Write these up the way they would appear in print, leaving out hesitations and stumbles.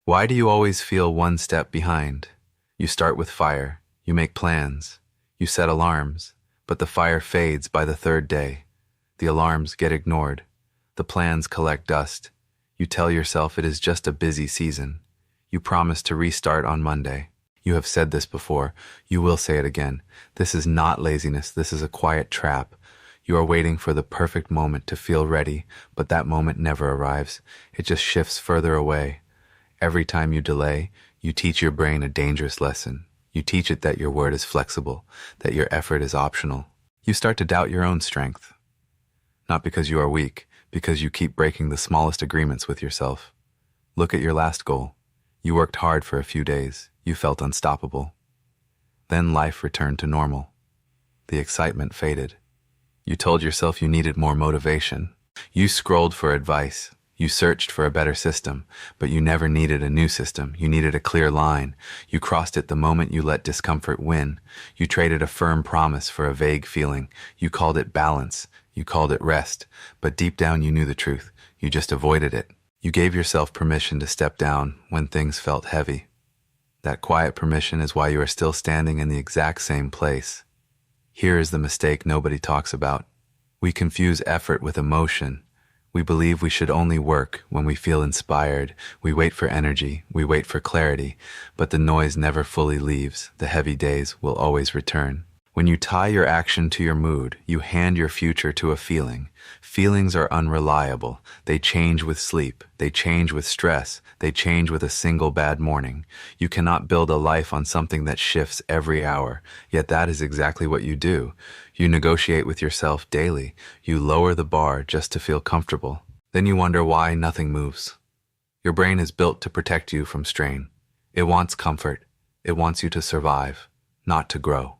Why do you always feel one step behind? You start with fire, you make plans, you set alarms, but the fire fades by the third day. The alarms get ignored, the plans collect dust. You tell yourself it is just a busy season. You promise to restart on Monday. You have said this before, you will say it again. This is not laziness, this is a quiet trap. You are waiting for the perfect moment to feel ready, but that moment never arrives. It just shifts further away. Every time you delay, you teach your brain a dangerous lesson. You teach it that your word is flexible, that your effort is optional. You start to doubt your own strength. Not because you are weak, because you keep breaking the smallest agreements with yourself. Look at your last goal. You worked hard for a few days. You felt unstoppable. Then life returned to normal. The excitement faded. You told yourself you needed more motivation. You scrolled for advice. You searched for a better system, but you never needed a new system. You needed a clear line. You crossed it the moment you let discomfort win. You traded a firm promise for a vague feeling. You called it balance. You called it rest. But deep down you knew the truth. You just avoided it. You gave yourself permission to step down when things felt heavy. That quiet permission is why you are still standing in the exact same place. Here is the mistake nobody talks about. We confuse effort with emotion. We believe we should only work when we feel inspired. We wait for energy. We wait for clarity. But the noise never fully leaves. The heavy days will always return. When you tie your action to your mood, you hand your future to a feeling. Feelings are unreliable. They change with sleep. They change with stress. They change with a single bad morning. You cannot build a life on something that shifts every hour. Yet that is exactly what you do. You negotiate with yourself daily. You lower the bar just to feel comfortable. Then you wonder why nothing moves. Your brain is built to protect you from strain. It wants comfort. It wants you to survive, not to grow.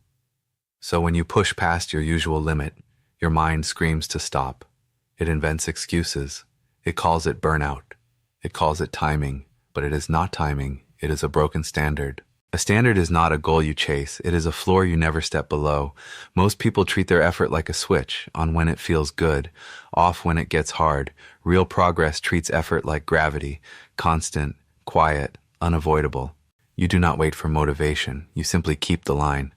So when you push past your usual limit, your mind screams to stop. It invents excuses. It calls it burnout. It calls it timing. But it is not timing. It is a broken standard. A standard is not a goal you chase. It is a floor you never step below. Most people treat their effort like a switch, on when it feels good, off when it gets hard. Real progress treats effort like gravity, constant, quiet, unavoidable. You do not wait for motivation. You simply keep the line.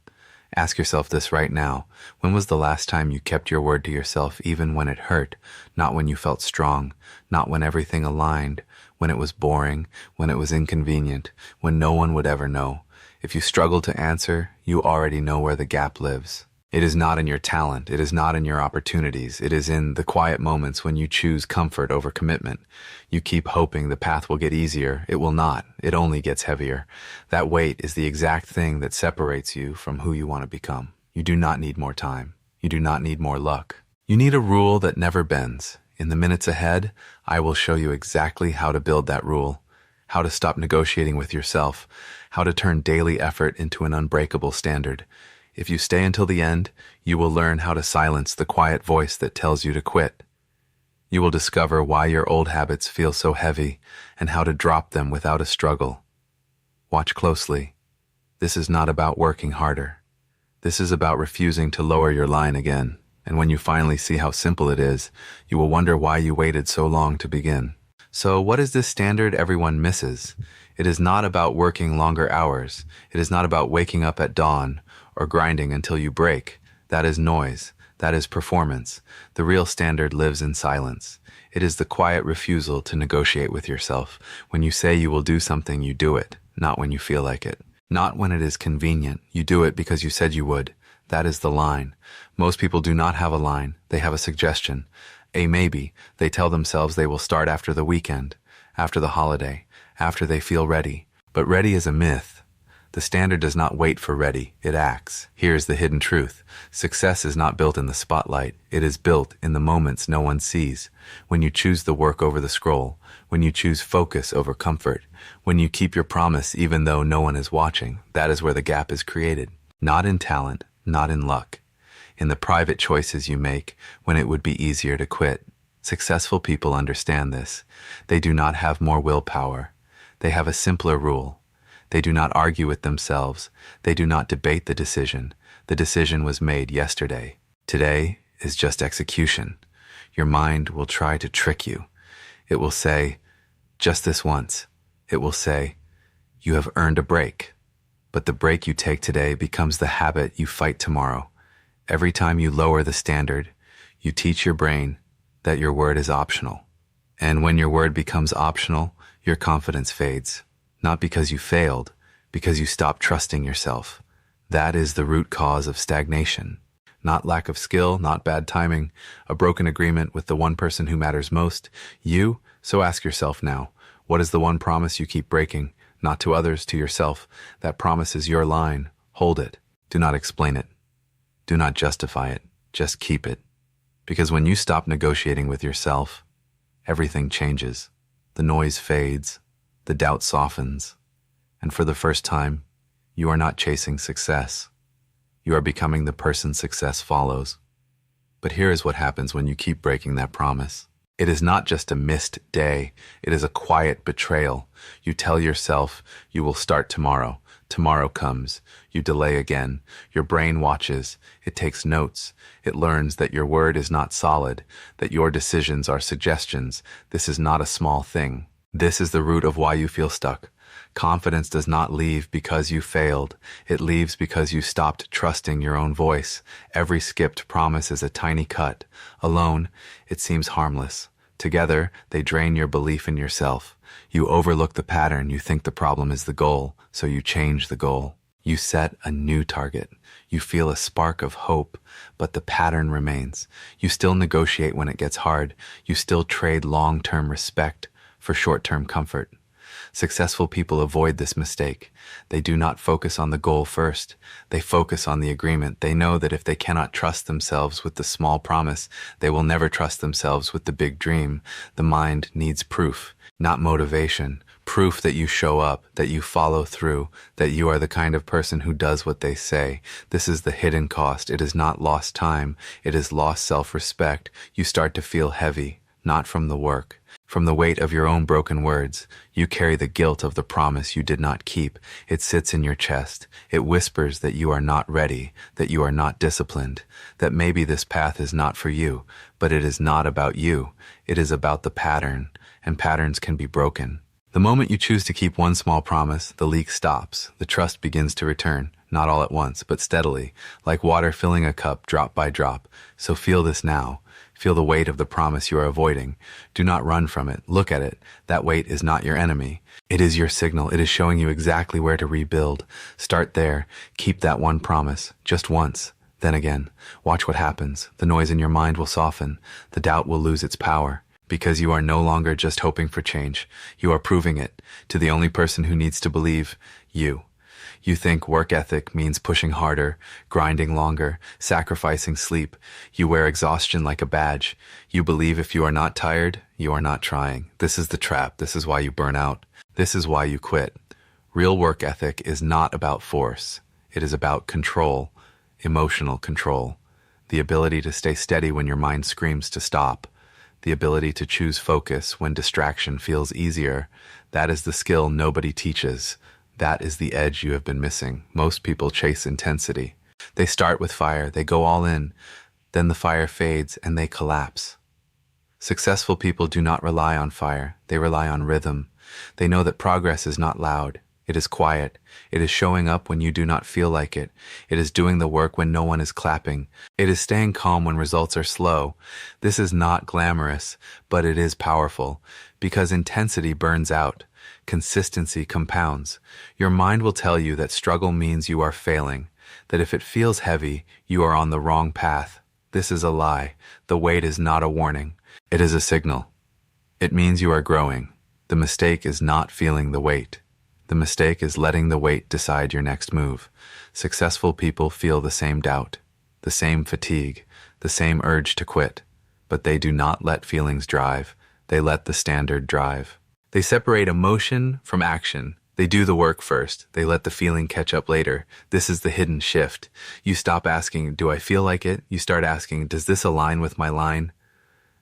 Ask yourself this right now. When was the last time you kept your word to yourself even when it hurt? Not when you felt strong, not when everything aligned, when it was boring, when it was inconvenient, when no one would ever know. If you struggle to answer, you already know where the gap lives. It is not in your talent. It is not in your opportunities. It is in the quiet moments when you choose comfort over commitment. You keep hoping the path will get easier. It will not. It only gets heavier. That weight is the exact thing that separates you from who you want to become. You do not need more time. You do not need more luck. You need a rule that never bends. In the minutes ahead, I will show you exactly how to build that rule, how to stop negotiating with yourself, how to turn daily effort into an unbreakable standard. If you stay until the end, you will learn how to silence the quiet voice that tells you to quit. You will discover why your old habits feel so heavy and how to drop them without a struggle. Watch closely. This is not about working harder. This is about refusing to lower your line again. And when you finally see how simple it is, you will wonder why you waited so long to begin. So what is this standard everyone misses? It is not about working longer hours. It is not about waking up at dawn or grinding until you break. That is noise. That is performance. The real standard lives in silence. It is the quiet refusal to negotiate with yourself. When you say you will do something, you do it, not when you feel like it. Not when it is convenient. You do it because you said you would. That is the line. Most people do not have a line. They have a suggestion. A maybe. They tell themselves they will start after the weekend, after the holiday, after they feel ready. But ready is a myth. The standard does not wait for ready, it acts. Here is the hidden truth. Success is not built in the spotlight. It is built in the moments no one sees. When you choose the work over the scroll, when you choose focus over comfort, when you keep your promise even though no one is watching, that is where the gap is created. Not in talent, not in luck. In the private choices you make when it would be easier to quit. Successful people understand this. They do not have more willpower. They have a simpler rule. They do not argue with themselves. They do not debate the decision. The decision was made yesterday. Today is just execution. Your mind will try to trick you. It will say, just this once. It will say, "You have earned a break." But the break you take today becomes the habit you fight tomorrow. Every time you lower the standard, you teach your brain that your word is optional. And when your word becomes optional, your confidence fades. Not because you failed, because you stopped trusting yourself. That is the root cause of stagnation. Not lack of skill, not bad timing, a broken agreement with the one person who matters most, you. So ask yourself now, what is the one promise you keep breaking? Not to others, to yourself. That promise is your line. Hold it. Do not explain it. Do not justify it. Just keep it. Because when you stop negotiating with yourself, everything changes. The noise fades. The doubt softens. And for the first time, you are not chasing success. You are becoming the person success follows. But here is what happens when you keep breaking that promise. It is not just a missed day. It is a quiet betrayal. You tell yourself you will start tomorrow. Tomorrow comes. You delay again. Your brain watches. It takes notes. It learns that your word is not solid, that your decisions are suggestions. This is not a small thing. This is the root of why you feel stuck. Confidence does not leave because you failed. It leaves because you stopped trusting your own voice. Every skipped promise is a tiny cut. Alone, it seems harmless. Together, they drain your belief in yourself. You overlook the pattern. You think the problem is the goal, so you change the goal. You set a new target. You feel a spark of hope, but the pattern remains. You still negotiate when it gets hard. You still trade long-term respect for short-term comfort. Successful people avoid this mistake. They do not focus on the goal first. They focus on the agreement. They know that if they cannot trust themselves with the small promise, they will never trust themselves with the big dream. The mind needs proof, not motivation. Proof that you show up, that you follow through, that you are the kind of person who does what they say. This is the hidden cost. It is not lost time. It is lost self-respect. You start to feel heavy, not from the work, from the weight of your own broken words. You carry the guilt of the promise you did not keep. It sits in your chest. It whispers that you are not ready, that you are not disciplined, that maybe this path is not for you. But it is not about you. It is about the pattern, and patterns can be broken. The moment you choose to keep one small promise, the leak stops. The trust begins to return, not all at once, but steadily, like water filling a cup drop by drop. So feel this now. Feel the weight of the promise you are avoiding. Do not run from it. Look at it. That weight is not your enemy. It is your signal. It is showing you exactly where to rebuild. Start there. Keep that one promise, just once. Then again, watch what happens. The noise in your mind will soften. The doubt will lose its power. Because you are no longer just hoping for change. You are proving it to the only person who needs to believe, you. You think work ethic means pushing harder, grinding longer, sacrificing sleep. You wear exhaustion like a badge. You believe if you are not tired, you are not trying. This is the trap. This is why you burn out. This is why you quit. Real work ethic is not about force. It is about control, emotional control. The ability to stay steady when your mind screams to stop. The ability to choose focus when distraction feels easier. That is the skill nobody teaches. That is the edge you have been missing. Most people chase intensity. They start with fire, they go all in, then the fire fades and they collapse. Successful people do not rely on fire, they rely on rhythm. They know that progress is not loud. It is quiet. It is showing up when you do not feel like it. It is doing the work when no one is clapping. It is staying calm when results are slow. This is not glamorous, but it is powerful, because intensity burns out. Consistency compounds. Your mind will tell you that struggle means you are failing, that if it feels heavy, you are on the wrong path. This is a lie. The weight is not a warning. It is a signal. It means you are growing. The mistake is not feeling the weight. The mistake is letting the weight decide your next move. Successful people feel the same doubt, the same fatigue, the same urge to quit, but they do not let feelings drive. They let the standard drive. They separate emotion from action. They do the work first. They let the feeling catch up later. This is the hidden shift. You stop asking, do I feel like it? You start asking, does this align with my line?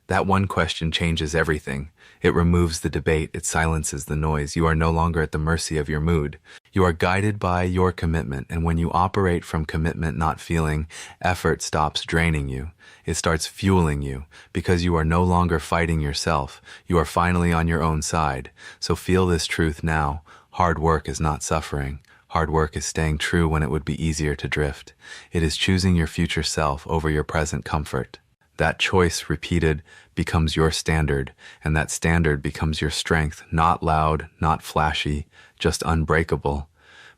That one question changes everything. It removes the debate. It silences the noise. You are no longer at the mercy of your mood. You are guided by your commitment, and when you operate from commitment, not feeling, effort stops draining you. It starts fueling you, because you are no longer fighting yourself. You are finally on your own side. So feel this truth now. Hard work is not suffering. Hard work is staying true when it would be easier to drift. It is choosing your future self over your present comfort. That choice repeated becomes your standard, and that standard becomes your strength, not loud, not flashy, just unbreakable.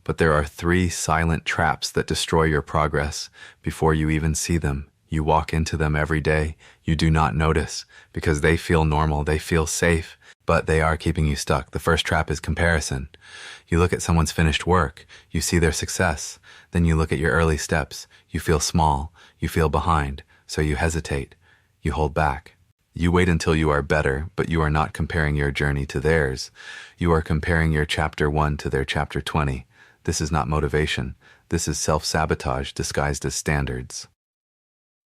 But there are 3 silent traps that destroy your progress before you even see them. You walk into them every day. You do not notice because they feel normal, they feel safe, but they are keeping you stuck. The first trap is comparison. You look at someone's finished work, you see their success, then you look at your early steps, you feel small, you feel behind, so you hesitate, you hold back. You wait until you are better, but you are not comparing your journey to theirs. You are comparing your chapter 1 to their chapter 20. This is not motivation. This is self-sabotage disguised as standards.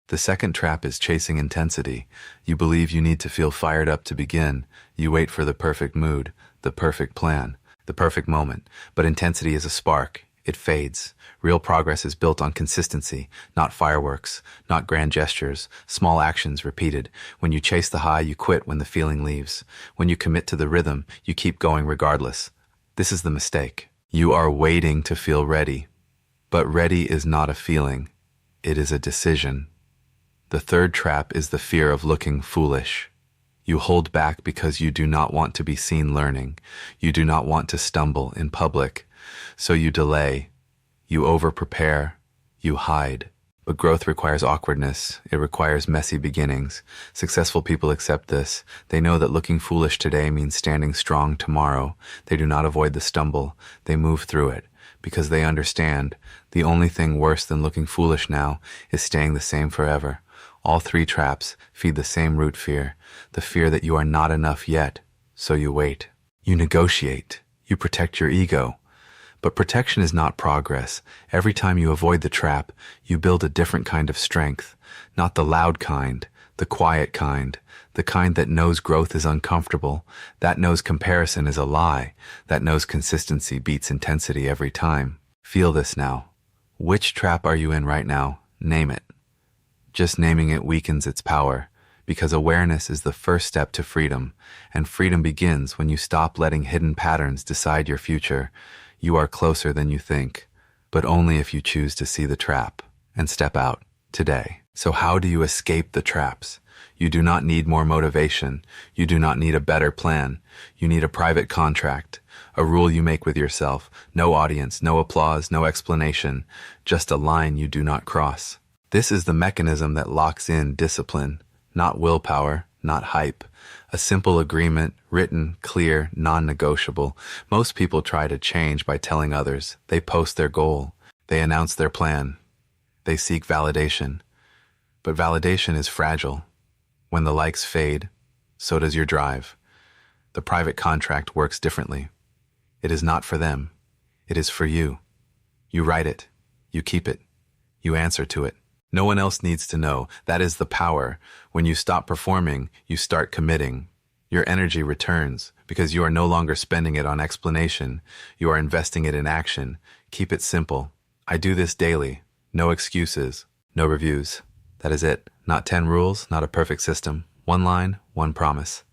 The second trap is chasing intensity. You believe you need to feel fired up to begin. You wait for the perfect mood, the perfect plan, the perfect moment. But intensity is a spark. It fades. Real progress is built on consistency, not fireworks, not grand gestures, small actions repeated. When you chase the high, you quit when the feeling leaves. When you commit to the rhythm, you keep going regardless. This is the mistake. You are waiting to feel ready. But ready is not a feeling. It is a decision. The third trap is the fear of looking foolish. You hold back because you do not want to be seen learning. You do not want to stumble in public. So you delay. You over-prepare. You hide. But growth requires awkwardness. It requires messy beginnings. Successful people accept this. They know that looking foolish today means standing strong tomorrow. They do not avoid the stumble. They move through it. Because they understand the only thing worse than looking foolish now is staying the same forever. All 3 traps feed the same root fear, the fear that you are not enough yet, so you wait. You negotiate. You protect your ego. But protection is not progress. Every time you avoid the trap, you build a different kind of strength, not the loud kind, the quiet kind, the kind that knows growth is uncomfortable, that knows comparison is a lie, that knows consistency beats intensity every time. Feel this now. Which trap are you in right now? Name it. Just naming it weakens its power, because awareness is the first step to freedom, and freedom begins when you stop letting hidden patterns decide your future. You are closer than you think, but only if you choose to see the trap and step out today. So how do you escape the traps? You do not need more motivation. You do not need a better plan. You need a private contract, a rule you make with yourself. No audience, no applause, no explanation, just a line you do not cross. This is the mechanism that locks in discipline, not willpower, not hype. A simple agreement, written, clear, non-negotiable. Most people try to change by telling others. They post their goal. They announce their plan. They seek validation. But validation is fragile. When the likes fade, so does your drive. The private contract works differently. It is not for them. It is for you. You write it. You keep it. You answer to it. No one else needs to know. That is the power. When you stop performing, you start committing. Your energy returns because you are no longer spending it on explanation. You are investing it in action. Keep it simple. I do this daily. No excuses. No reviews. That is it. Not 10 rules, not a perfect system. One line, one promise.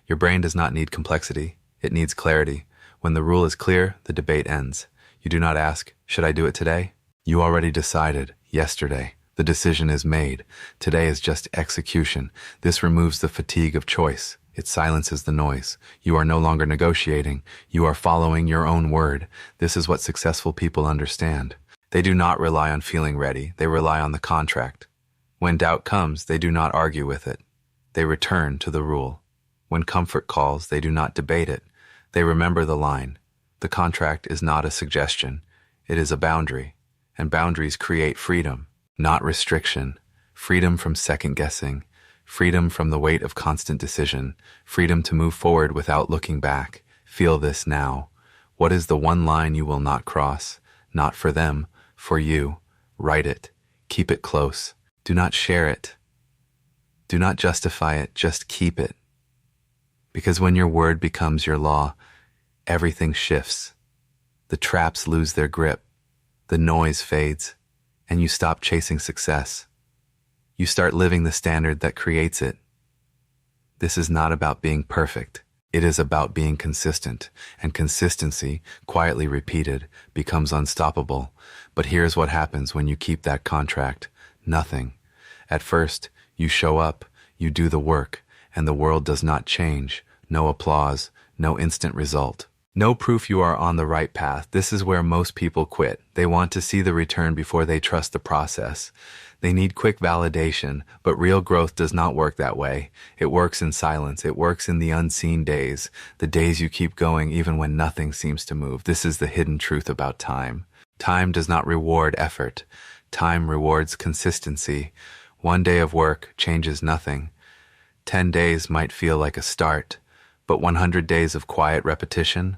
Your brain does not need complexity. It needs clarity. When the rule is clear, the debate ends. You do not ask, should I do it today? You already decided yesterday. The decision is made. Today is just execution. This removes the fatigue of choice. It silences the noise. You are no longer negotiating. You are following your own word. This is what successful people understand. They do not rely on feeling ready. They rely on the contract. When doubt comes, they do not argue with it. They return to the rule. When comfort calls, they do not debate it. They remember the line. The contract is not a suggestion. It is a boundary. And boundaries create freedom. Not restriction, freedom from second-guessing, freedom from the weight of constant decision, freedom to move forward without looking back. Feel this now. What is the one line you will not cross? Not for them, for you. Write it. Keep it close. Do not share it. Do not justify it, just keep it. Because when your word becomes your law, everything shifts. The traps lose their grip. The noise fades, and you stop chasing success. You start living the standard that creates it. This is not about being perfect. It is about being consistent, and consistency, quietly repeated, becomes unstoppable. But here's what happens when you keep that contract. Nothing. At first, you show up, you do the work, and the world does not change. No applause, no instant result. No proof you are on the right path. This is where most people quit. They want to see the return before they trust the process. They need quick validation, but real growth does not work that way. It works in silence. It works in the unseen days, the days you keep going even when nothing seems to move. This is the hidden truth about time. Time does not reward effort. Time rewards consistency. 1 day of work changes nothing. 10 days might feel like a start, but 100 days of quiet repetition,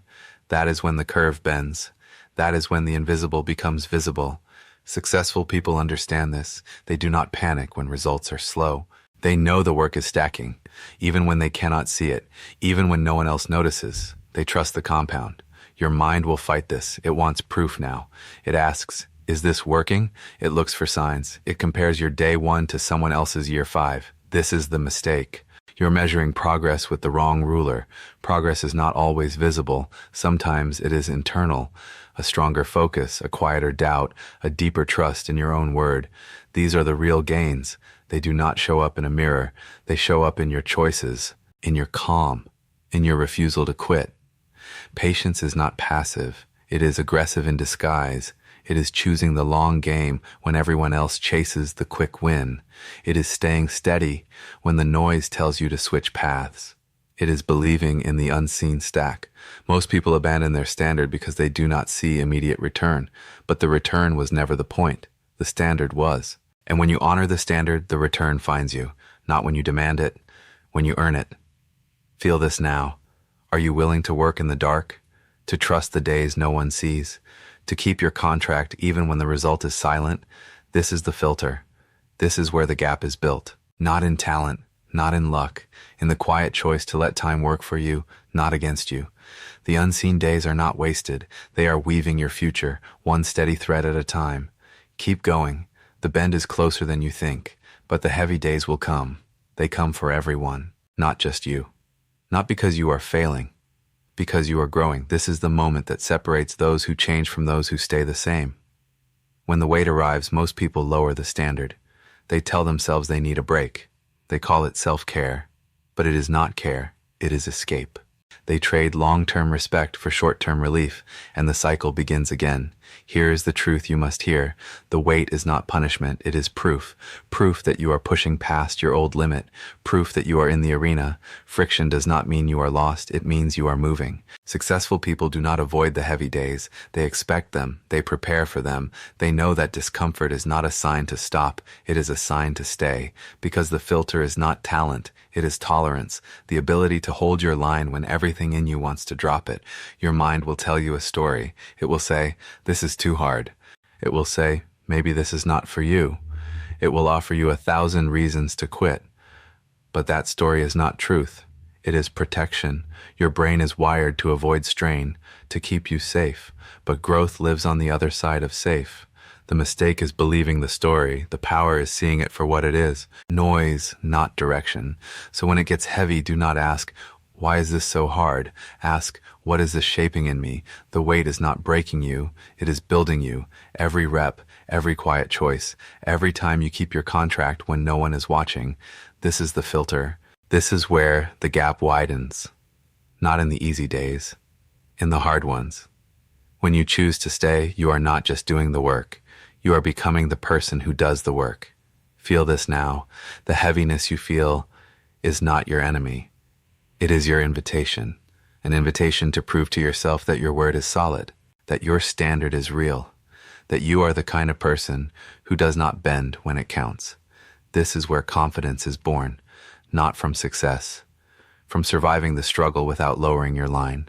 that is when the curve bends. That is when the invisible becomes visible. Successful people understand this. They do not panic when results are slow. They know the work is stacking, even when they cannot see it, even when no one else notices. They trust the compound. Your mind will fight this. It wants proof now. It asks, is this working? It looks for signs. It compares your day 1 to someone else's year 5. This is the mistake. You're measuring progress with the wrong ruler. Progress is not always visible. Sometimes it is internal. A stronger focus, a quieter doubt, a deeper trust in your own word. These are the real gains. They do not show up in a mirror. They show up in your choices, in your calm, in your refusal to quit. Patience is not passive. It is aggressive in disguise. It is choosing the long game when everyone else chases the quick win. It is staying steady when the noise tells you to switch paths. It is believing in the unseen stack. Most people abandon their standard because they do not see immediate return, but the return was never the point. The standard was. And when you honor the standard, the return finds you, not when you demand it, when you earn it. Feel this now. Are you willing to work in the dark? To trust the days no one sees? To keep your contract even when the result is silent? This is the filter. This is where the gap is built. Not in talent, not in luck, in the quiet choice to let time work for you, not against you. The unseen days are not wasted. They are weaving your future, one steady thread at a time. Keep going. The bend is closer than you think, but the heavy days will come. They come for everyone, not just you. Not because you are failing, because you are growing. This is the moment that separates those who change from those who stay the same. When the weight arrives, most people lower the standard. They tell themselves they need a break. They call it self-care, but it is not care, it is escape. They trade long-term respect for short-term relief, and the cycle begins again. Here is the truth you must hear. The wait is not punishment, it is proof. Proof that you are pushing past your old limit. Proof that you are in the arena. Friction does not mean you are lost, it means you are moving. Successful people do not avoid the heavy days. They expect them. They prepare for them. They know that discomfort is not a sign to stop. It is a sign to stay. Because the filter is not talent. It is tolerance. The ability to hold your line when everything in you wants to drop it. Your mind will tell you a story. It will say, this is too hard. It will say, maybe this is not for you. It will offer you 1,000 reasons to quit. But that story is not truth. It is protection. Your brain is wired to avoid strain, to keep you safe. But growth lives on the other side of safe. The mistake is believing the story. The power is seeing it for what it is. Noise, not direction. So when it gets heavy, do not ask, why is this so hard? Ask, what is this shaping in me? The weight is not breaking you. It is building you. Every rep, every quiet choice, every time you keep your contract when no one is watching. This is the filter. This is where the gap widens. Not in the easy days, in the hard ones. When you choose to stay, you are not just doing the work. You are becoming the person who does the work. Feel this now. The heaviness you feel is not your enemy. It is your invitation. An invitation to prove to yourself that your word is solid, that your standard is real, that you are the kind of person who does not bend when it counts. This is where confidence is born, not from success, from surviving the struggle without lowering your line.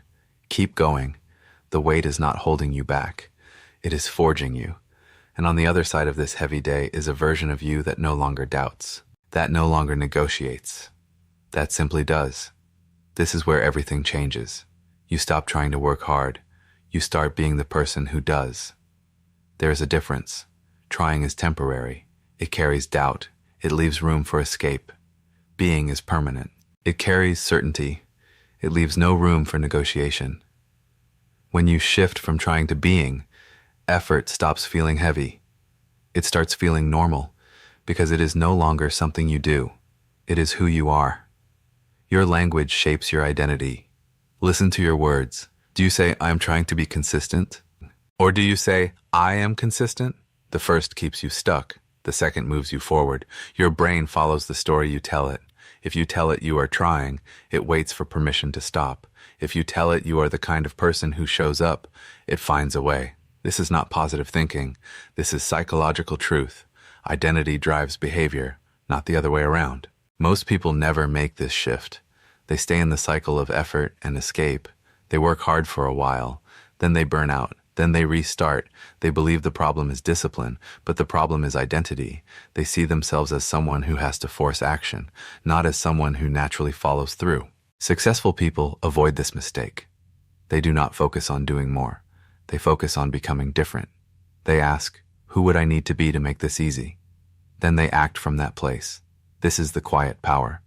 Keep going. The weight is not holding you back. It is forging you. And on the other side of this heavy day is a version of you that no longer doubts, that no longer negotiates, that simply does. This is where everything changes. You stop trying to work hard. You start being the person who does. There's a difference. Trying is temporary. It carries doubt. It leaves room for escape. Being is permanent. It carries certainty. It leaves no room for negotiation. When you shift from trying to being, effort stops feeling heavy. It starts feeling normal, because it is no longer something you do. It is who you are. Your language shapes your identity. Listen to your words. Do you say, "I am trying to be consistent"? Or do you say, "I am consistent"? The first keeps you stuck. The second moves you forward. Your brain follows the story you tell it. If you tell it you are trying, it waits for permission to stop. If you tell it you are the kind of person who shows up, it finds a way. This is not positive thinking. This is psychological truth. Identity drives behavior, not the other way around. Most people never make this shift. They stay in the cycle of effort and escape. They work hard for a while, then they burn out. Then they restart. They believe the problem is discipline, but the problem is identity. They see themselves as someone who has to force action, not as someone who naturally follows through. Successful people avoid this mistake. They do not focus on doing more. They focus on becoming different. They ask, "Who would I need to be to make this easy?" Then they act from that place. This is the quiet power.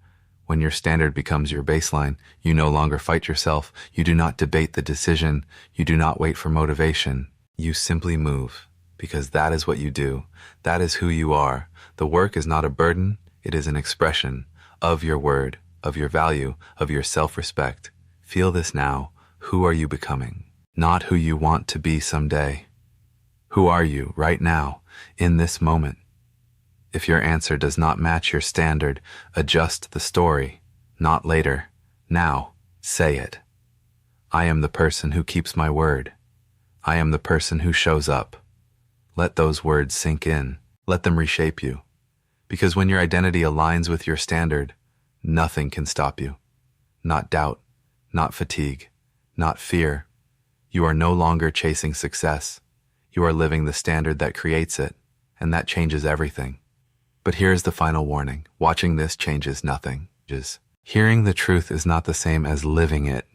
When your standard becomes your baseline, you no longer fight yourself. You do not debate the decision. You do not wait for motivation. You simply move, because that is what you do. That is who you are. The work is not a burden. It is an expression of your word, of your value, of your self-respect. Feel this now. Who are you becoming? Not who you want to be someday. Who are you right now, in this moment? If your answer does not match your standard, adjust the story. Not later. Now. Say it. I am the person who keeps my word. I am the person who shows up. Let those words sink in. Let them reshape you. Because when your identity aligns with your standard, nothing can stop you. Not doubt, not fatigue, not fear. You are no longer chasing success. You are living the standard that creates it, and that changes everything. But here's the final warning. Watching this changes nothing. Hearing the truth is not the same as living it.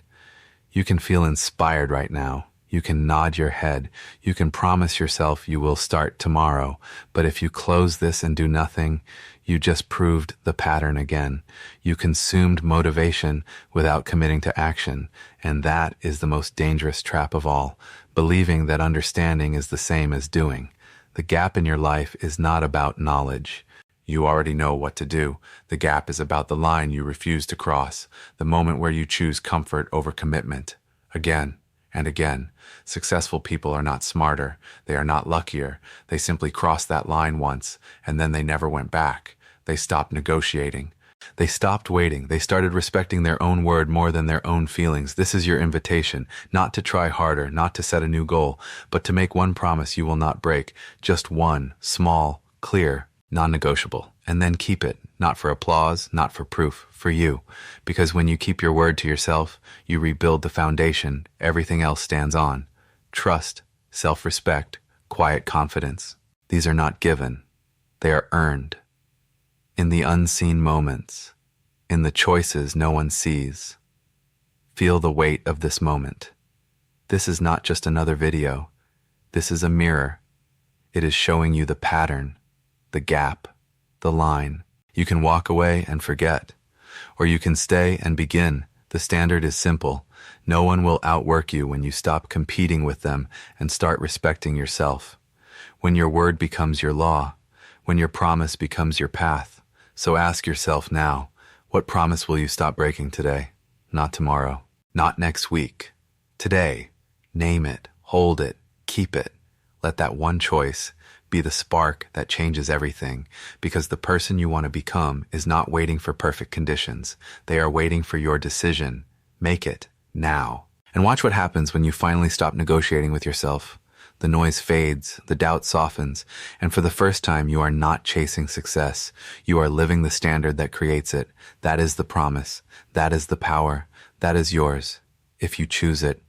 You can feel inspired right now. You can nod your head. You can promise yourself you will start tomorrow. But if you close this and do nothing, you just proved the pattern again. You consumed motivation without committing to action. And that is the most dangerous trap of all, believing that understanding is the same as doing. The gap in your life is not about knowledge. You already know what to do. The gap is about the line you refuse to cross, the moment where you choose comfort over commitment. Again and again. Successful people are not smarter. They are not luckier. They simply crossed that line once, and then they never went back. They stopped negotiating. They stopped waiting. They started respecting their own word more than their own feelings. This is your invitation, not to try harder, not to set a new goal, but to make one promise you will not break. Just one, small, clear, non-negotiable, and then keep it, not for applause, not for proof, for you. Because when you keep your word to yourself, you rebuild the foundation everything else stands on. Trust, self-respect, quiet confidence. These are not given. They are earned. In the unseen moments, in the choices no one sees. Feel the weight of this moment. This is not just another video. This is a mirror. It is showing you the pattern, the gap, the line. You can walk away and forget, or you can stay and begin. The standard is simple. No one will outwork you when you stop competing with them and start respecting yourself. When your word becomes your law, when your promise becomes your path. So ask yourself now, what promise will you stop breaking today? Not tomorrow, not next week. Today, name it, hold it, keep it. Let that one choice be the spark that changes everything, because the person you want to become is not waiting for perfect conditions. They are waiting for your decision. Make it now. And watch what happens when you finally stop negotiating with yourself. The noise fades, the doubt softens, and for the first time you are not chasing success. You are living the standard that creates it. That is the promise. That is the power. That is yours. If you choose it,